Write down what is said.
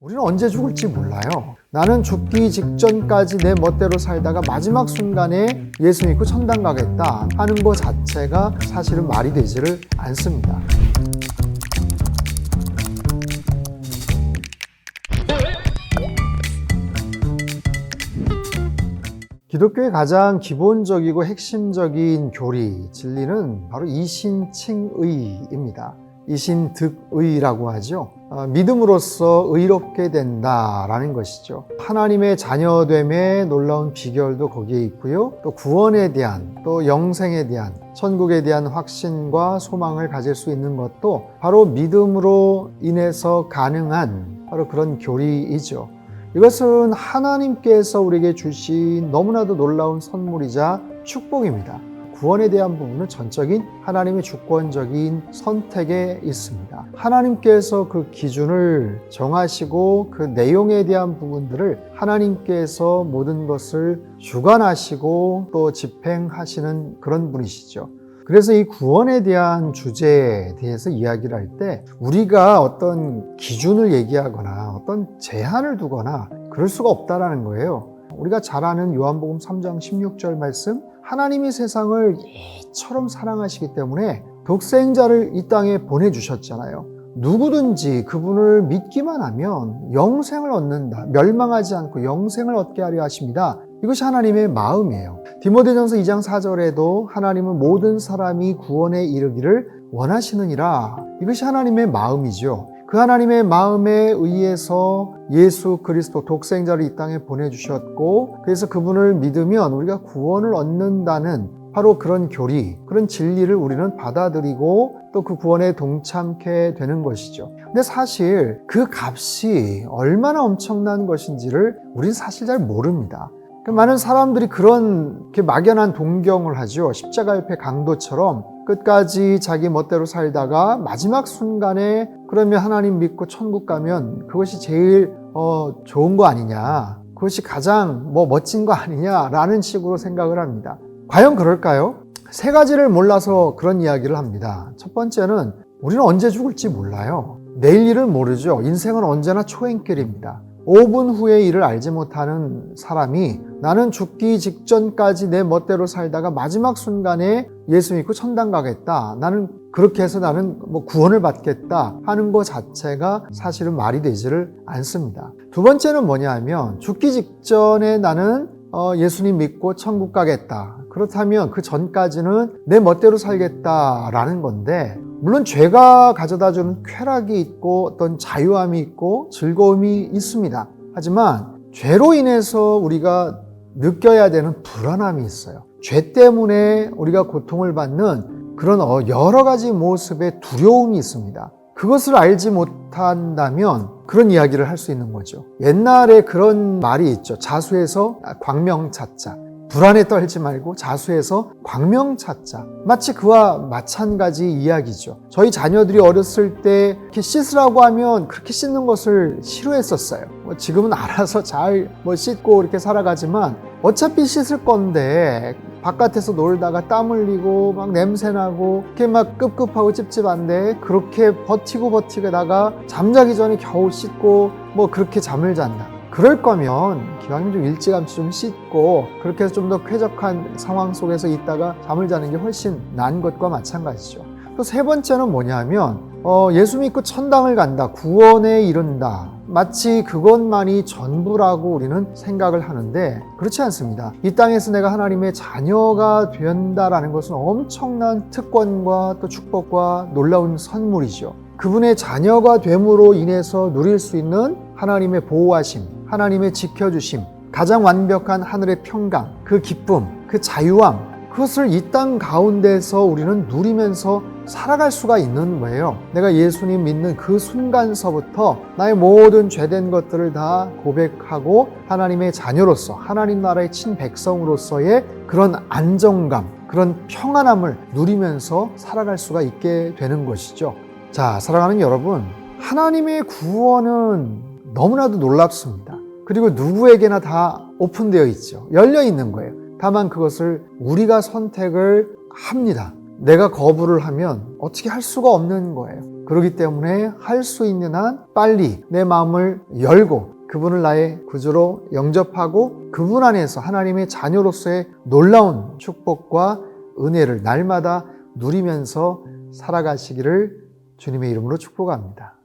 우리는 언제 죽을지 몰라요. 나는 죽기 직전까지 내 멋대로 살다가 마지막 순간에 예수 믿고 천당 가겠다 하는 것 자체가 사실은 말이 되지를 않습니다. 기독교의 가장 기본적이고 핵심적인 교리, 진리는 바로 이신칭의입니다. 이신득의라고 하죠. 믿음으로써 의롭게 된다라는 것이죠. 하나님의 자녀됨의 놀라운 비결도 거기에 있고요. 또 구원에 대한, 또 영생에 대한, 천국에 대한 확신과 소망을 가질 수 있는 것도 바로 믿음으로 인해서 가능한 바로 그런 교리이죠. 이것은 하나님께서 우리에게 주신 너무나도 놀라운 선물이자 축복입니다. 구원에 대한 부분은 전적인 하나님의 주권적인 선택에 있습니다. 하나님께서 그 기준을 정하시고 그 내용에 대한 부분들을 하나님께서 모든 것을 주관하시고 또 집행하시는 그런 분이시죠. 그래서 이 구원에 대한 주제에 대해서 이야기를 할 때 우리가 어떤 기준을 얘기하거나 어떤 제한을 두거나 그럴 수가 없다라는 거예요. 우리가 잘 아는 요한복음 3장 16절 말씀, 하나님이 세상을 이처럼 사랑하시기 때문에 독생자를 이 땅에 보내주셨잖아요. 누구든지 그분을 믿기만 하면 영생을 얻는다. 멸망하지 않고 영생을 얻게 하려 하십니다. 이것이 하나님의 마음이에요. 디모데전서 2장 4절에도 하나님은 모든 사람이 구원에 이르기를 원하시느니라. 이것이 하나님의 마음이죠. 그 하나님의 마음에 의해서 예수 그리스도 독생자를 이 땅에 보내주셨고, 그래서 그분을 믿으면 우리가 구원을 얻는다는 바로 그런 교리, 그런 진리를 우리는 받아들이고 또 그 구원에 동참케 되는 것이죠. 근데 사실 그 값이 얼마나 엄청난 것인지를 우리는 사실 잘 모릅니다. 많은 사람들이 그런 막연한 동경을 하죠. 십자가 옆에 강도처럼 끝까지 자기 멋대로 살다가 마지막 순간에 그러면 하나님 믿고 천국 가면 그것이 제일 좋은 거 아니냐, 그것이 가장 멋진 거 아니냐라는 식으로 생각을 합니다. 과연 그럴까요? 세 가지를 몰라서 그런 이야기를 합니다. 첫 번째는 우리는 언제 죽을지 몰라요. 내일 일을 모르죠. 인생은 언제나 초행길입니다. 5분 후의 일을 알지 못하는 사람이 나는 죽기 직전까지 내 멋대로 살다가 마지막 순간에 예수 믿고 천당 가겠다, 나는 그렇게 해서 나는 구원을 받겠다 하는 것 자체가 사실은 말이 되지를 않습니다. 두 번째는 뭐냐 하면 죽기 직전에 나는 예수님 믿고 천국 가겠다, 그렇다면 그 전까지는 내 멋대로 살겠다라는 건데, 물론 죄가 가져다주는 쾌락이 있고 어떤 자유함이 있고 즐거움이 있습니다. 하지만 죄로 인해서 우리가 느껴야 되는 불안함이 있어요. 죄 때문에 우리가 고통을 받는 그런 여러 가지 모습의 두려움이 있습니다. 그것을 알지 못한다면 그런 이야기를 할 수 있는 거죠. 옛날에 그런 말이 있죠. 자수해서 광명 찾자. 불안에 떨지 말고 자수해서 광명 찾자. 마치 그와 마찬가지 이야기죠. 저희 자녀들이 어렸을 때 이렇게 씻으라고 하면 그렇게 씻는 것을 싫어했었어요. 지금은 알아서 잘 씻고 이렇게 살아가지만 어차피 씻을 건데 바깥에서 놀다가 땀 흘리고 막 냄새나고 이렇게 막 꿉꿉하고 찝찝한데 그렇게 버티다가 잠자기 전에 겨우 씻고 그렇게 잠을 잔다. 그럴 거면 기왕이면 좀 일찌감치 좀 씻고 그렇게 해서 좀 더 쾌적한 상황 속에서 있다가 잠을 자는 게 훨씬 나은 것과 마찬가지죠. 또 세 번째는 뭐냐면 예수 믿고 천당을 간다, 구원에 이른다, 마치 그것만이 전부라고 우리는 생각을 하는데 그렇지 않습니다. 이 땅에서 내가 하나님의 자녀가 된다라는 것은 엄청난 특권과 또 축복과 놀라운 선물이죠. 그분의 자녀가 됨으로 인해서 누릴 수 있는 하나님의 보호하심, 하나님의 지켜주심, 가장 완벽한 하늘의 평강, 그 기쁨, 그 자유함, 그것을 이 땅 가운데서 우리는 누리면서 살아갈 수가 있는 거예요. 내가 예수님 믿는 그 순간서부터 나의 모든 죄된 것들을 다 고백하고 하나님의 자녀로서, 하나님 나라의 친백성으로서의 그런 안정감, 그런 평안함을 누리면서 살아갈 수가 있게 되는 것이죠. 자, 사랑하는 여러분, 하나님의 구원은 너무나도 놀랍습니다. 그리고 누구에게나 다 오픈되어 있죠. 열려 있는 거예요. 다만 그것을 우리가 선택을 합니다. 내가 거부를 하면 어떻게 할 수가 없는 거예요. 그렇기 때문에 할 수 있는 한 빨리 내 마음을 열고 그분을 나의 구주로 영접하고 그분 안에서 하나님의 자녀로서의 놀라운 축복과 은혜를 날마다 누리면서 살아가시기를 주님의 이름으로 축복합니다.